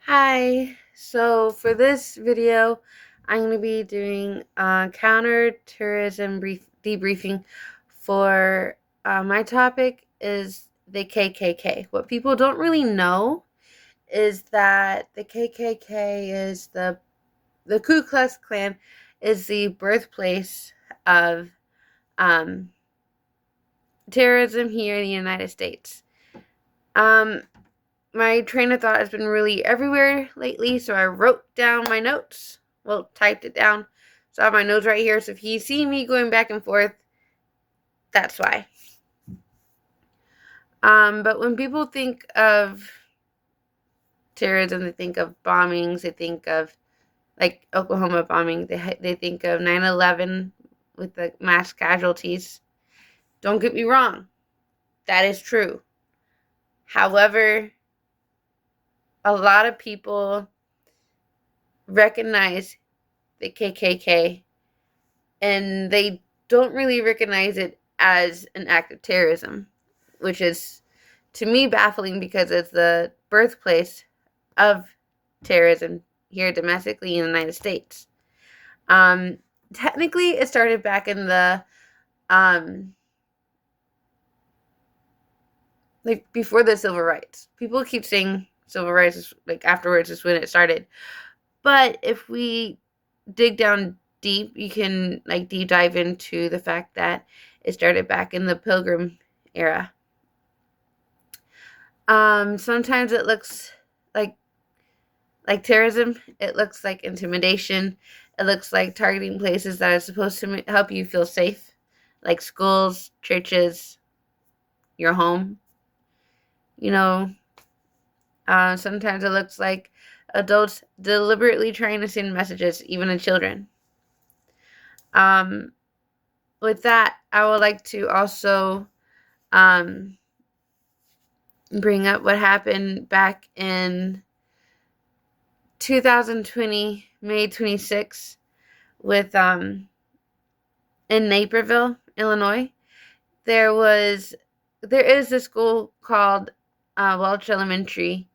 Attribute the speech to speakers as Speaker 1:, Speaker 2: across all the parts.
Speaker 1: Hi, so for this video, I'm going to be doing counterterrorism debriefing for my topic is the KKK. What people don't really know is that the KKK is the Ku Klux Klan is the birthplace of um, terrorism here in the United States. My train of thought has been really everywhere lately, so I wrote down my notes. Well, typed it down. So I have my notes right here. So if you see me going back and forth, that's why. But when people think of terrorism, they think of bombings. They think of like Oklahoma bombing. They think of 9/11 with the mass casualties. Don't get me wrong, that is true. However, a lot of people recognize the KKK and they don't really recognize it as an act of terrorism, which is to me baffling because it's the birthplace of terrorism here domestically in the United States. Technically, it started back in the like before the civil rights. People keep saying civil rights is like afterwards is when it started, but if we dig down deep, you can like deep dive into the fact that it started back in the Pilgrim era. Sometimes it looks like terrorism. It looks like intimidation. It looks like targeting places that are supposed to help you feel safe, like schools, churches, your home. You know, sometimes it looks like adults deliberately trying to send messages, even to children. With that, I would like to also bring up what happened back in 2020, May 26th, with in Naperville, Illinois. There is a school called Welch Elementary.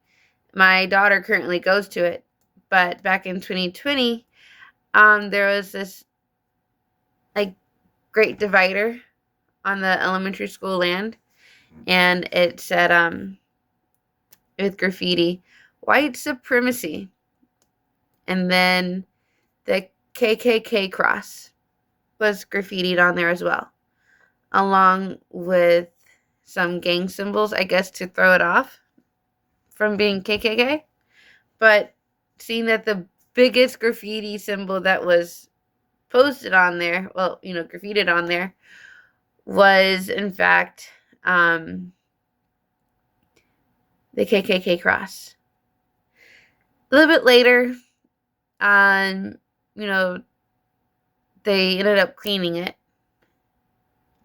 Speaker 1: My daughter currently goes to it, but back in 2020, there was this like great divider on the elementary school land, and it said with graffiti, white supremacy, and then the KKK cross was graffitied on there as well, along with some gang symbols, I guess, to throw it off from being KKK. But seeing that the biggest graffiti symbol that was posted on there, well, graffitied on there, was in fact the KKK cross. A little bit later, you know, they ended up cleaning it,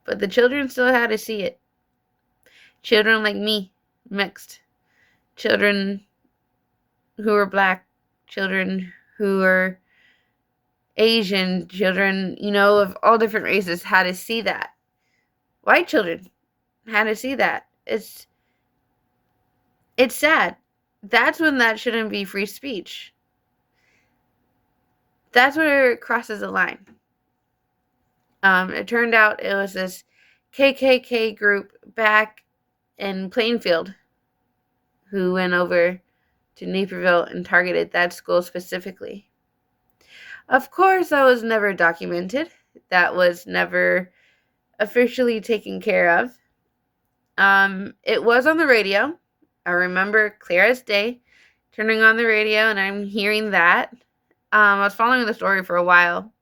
Speaker 1: but the children still had to see it. Children like me, mixed. Children who were black, children who were Asian, children, of all different races had to see that. White children had to see that. It's sad. That's when that shouldn't be free speech. That's where it crosses the line. It turned out it was this KKK group back in Plainfield who went over to Naperville and targeted that school specifically. Of course, that was never documented. That was never officially taken care of. It was on the radio. I remember clear as day turning on the radio and I'm hearing that. I was following the story for a while.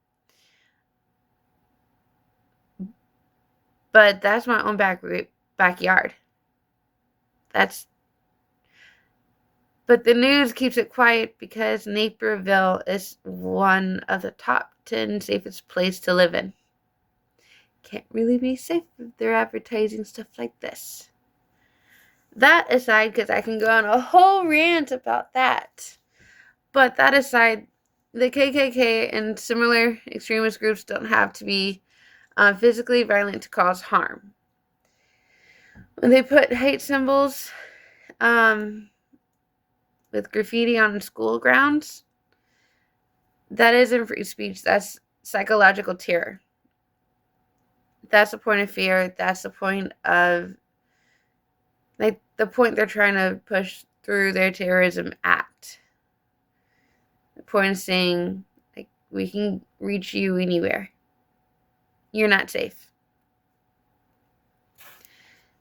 Speaker 1: But that's my own backyard. But the news keeps it quiet because Naperville is one of the top 10 safest places to live in. Can't really be safe if they're advertising stuff like this. That aside, because I can go on a whole rant about that. But that aside, the KKK and similar extremist groups don't have to be physically violent to cause harm. When they put hate symbols, with graffiti on school grounds, that isn't free speech. That's psychological terror. That's the point of fear. That's the point of, like, the point they're trying to push through their terrorism act. The point of saying, like, we can reach you anywhere. You're not safe.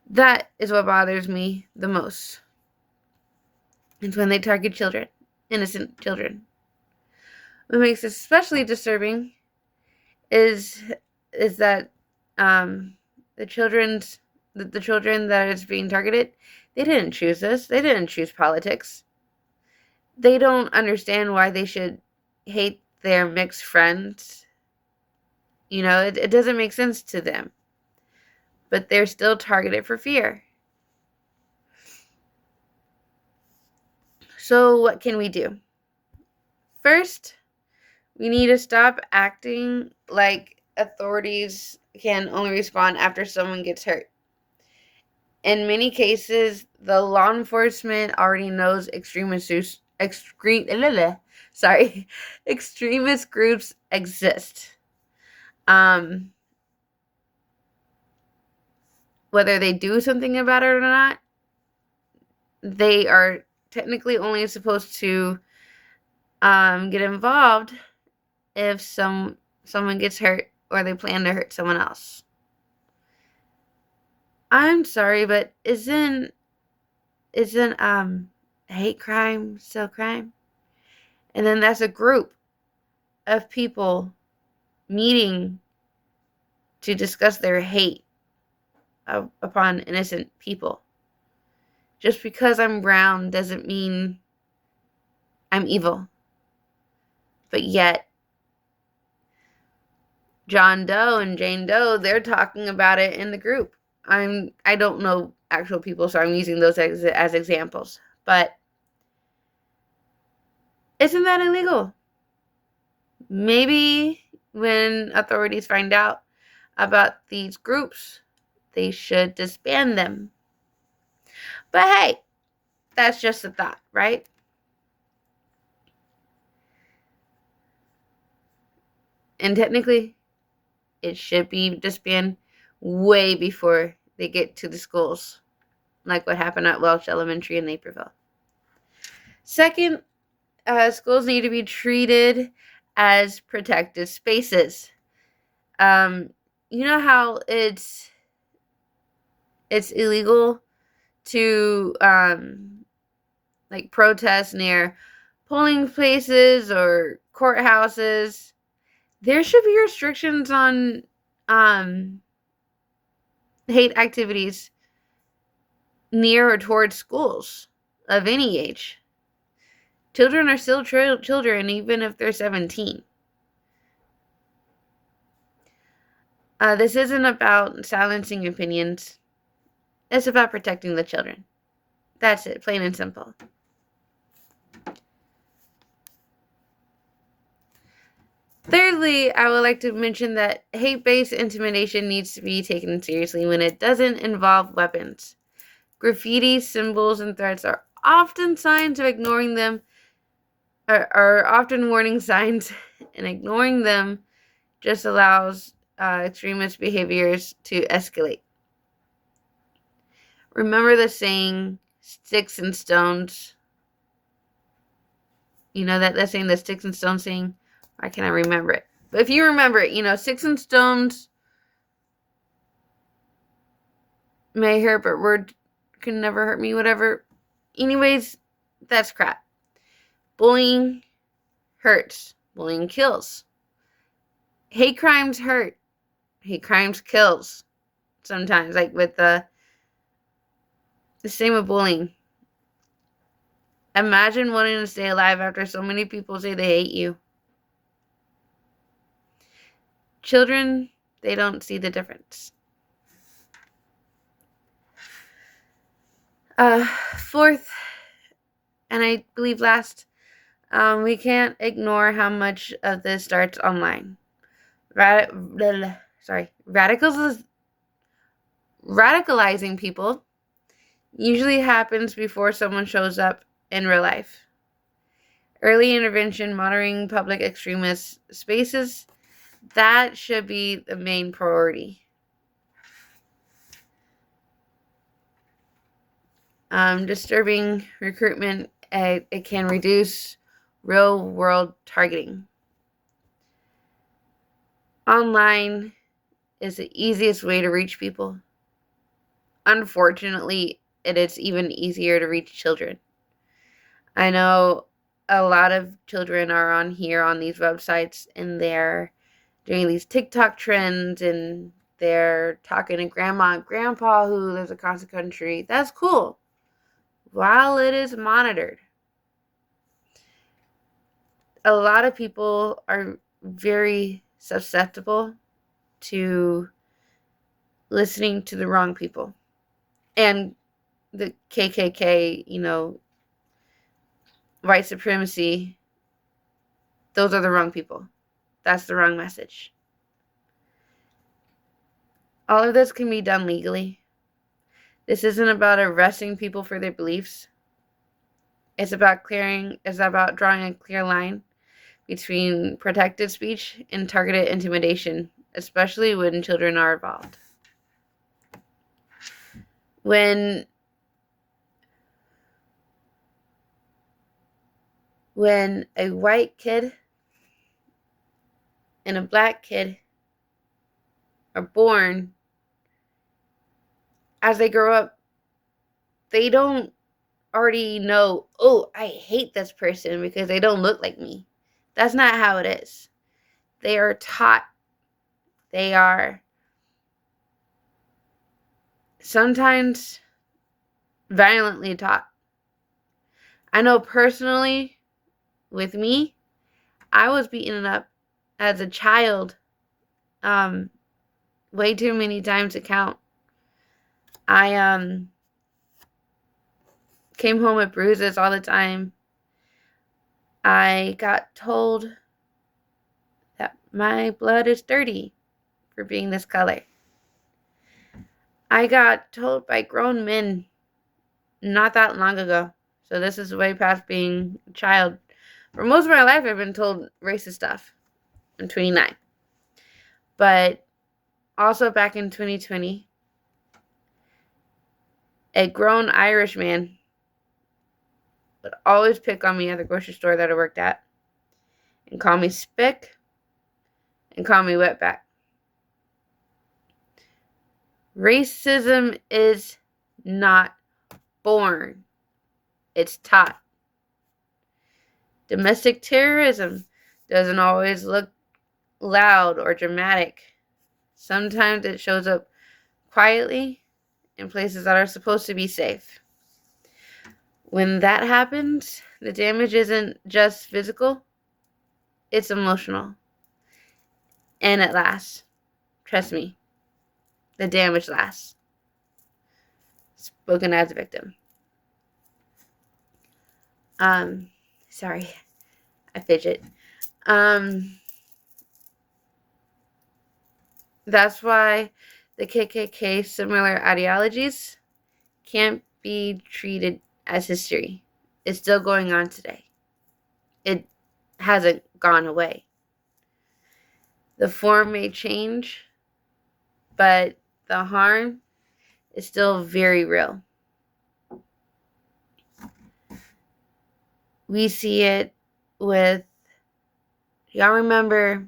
Speaker 1: That is what bothers me the most. It's when they target children, innocent children. What makes it especially disturbing is that the children that is being targeted, they didn't choose this. They didn't choose politics. They don't understand why they should hate their mixed friends. It doesn't make sense to them. But they're still targeted for fear. So what can we do? First, we need to stop acting like authorities can only respond after someone gets hurt. In many cases, the law enforcement already knows extremist groups exist. Whether they do something about it or not, they are technically only supposed to get involved if someone gets hurt or they plan to hurt someone else. I'm sorry, but isn't hate crime still crime? And then that's a group of people meeting to discuss their hate upon innocent people. Just because I'm brown doesn't mean I'm evil. But yet, John Doe and Jane Doe, they're talking about it in the group. I don't know actual people, so I'm using those as examples. But isn't that illegal? Maybe when authorities find out about these groups, they should disband them. But hey, that's just a thought, right? And technically, it should be disbanded way before they get to the schools, like what happened at Welch Elementary in Naperville. Second, schools need to be treated as protected spaces. You know how it's illegal to like protest near polling places or courthouses? There should be restrictions on hate activities near or towards schools of any age. Children are still children, even if they're 17. This isn't about silencing opinions. It's about protecting the children. That's it, plain and simple. Thirdly, I would like to mention that hate-based intimidation needs to be taken seriously when it doesn't involve weapons. Graffiti, symbols, and threats are often signs of ignoring them, are often warning signs, and ignoring them just allows extremist behaviors to escalate. Remember the saying, sticks and stones? You know that saying, the sticks and stones saying? Why can't I remember it? But if you remember it, sticks and stones may hurt, but word can never hurt me, whatever. Anyways, that's crap. Bullying hurts. Bullying kills. Hate crimes hurt. Hate crimes kills. Sometimes, like with the same with bullying. Imagine wanting to stay alive after so many people say they hate you. Children, they don't see the difference. Fourth, and I believe last, we can't ignore how much of this starts online. Radicalizing people usually happens before someone shows up in real life. Early intervention, monitoring public extremist spaces, that should be the main priority. Disturbing recruitment, it can reduce real-world targeting. Online is the easiest way to reach people. Unfortunately, it is even easier to reach children. I know a lot of children are on these websites, and they're doing these TikTok trends, and they're talking to grandma and grandpa who lives across the country. That's cool, while it is monitored. A lot of people are very susceptible to listening to the wrong people. And the KKK, white supremacy, those are the wrong people. That's the wrong message. All of this can be done legally. This isn't about arresting people for their beliefs. It's about drawing a clear line between protected speech and targeted intimidation, especially when children are involved. When a white kid and a black kid are born, as they grow up, they don't already know, oh, I hate this person because they don't look like me. That's not how it is. They are taught. They are sometimes violently taught. I know personally, with me, I was beaten up as a child way too many times to count. I came home with bruises all the time. I got told that my blood is dirty for being this color. I got told by grown men not that long ago. So this is way past being a child. For most of my life, I've been told racist stuff. I'm 29. But also back in 2020, a grown Irish man would always pick on me at the grocery store that I worked at and call me spick and call me wetback. Racism is not born. It's taught. Domestic terrorism doesn't always look loud or dramatic. Sometimes it shows up quietly in places that are supposed to be safe. When that happens, the damage isn't just physical, it's emotional. And it lasts. Trust me, the damage lasts. Spoken as a victim. Sorry, I fidget. That's why the KKK similar ideologies can't be treated as history. It's still going on today. It hasn't gone away. The form may change, but the harm is still very real. We see it with, y'all remember,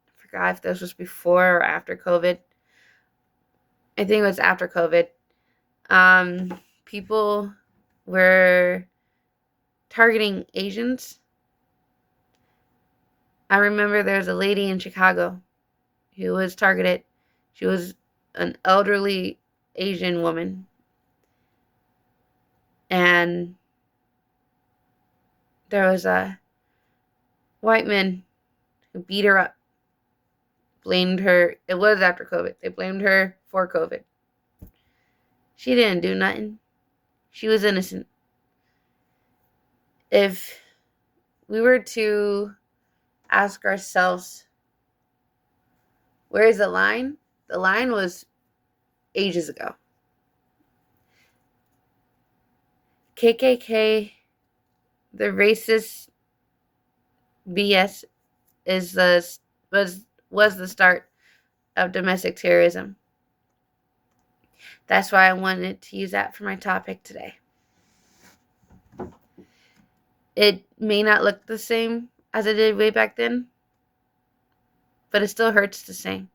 Speaker 1: I forgot if this was before or after COVID. I think it was after COVID. People were targeting Asians. I remember there was a lady in Chicago who was targeted. She was an elderly Asian woman. And there was a white man who beat her up. Blamed her. It was after COVID. They blamed her for COVID. She didn't do nothing. She was innocent. If we were to ask ourselves, where is the line? The line was ages ago. KKK, the racist BS is the was the start of domestic terrorism. That's why I wanted to use that for my topic today. It may not look the same as it did way back then, but it still hurts the same.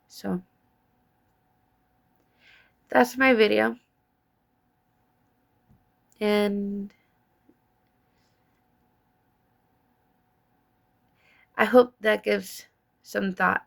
Speaker 1: So that's my video. And I hope that gives some thought.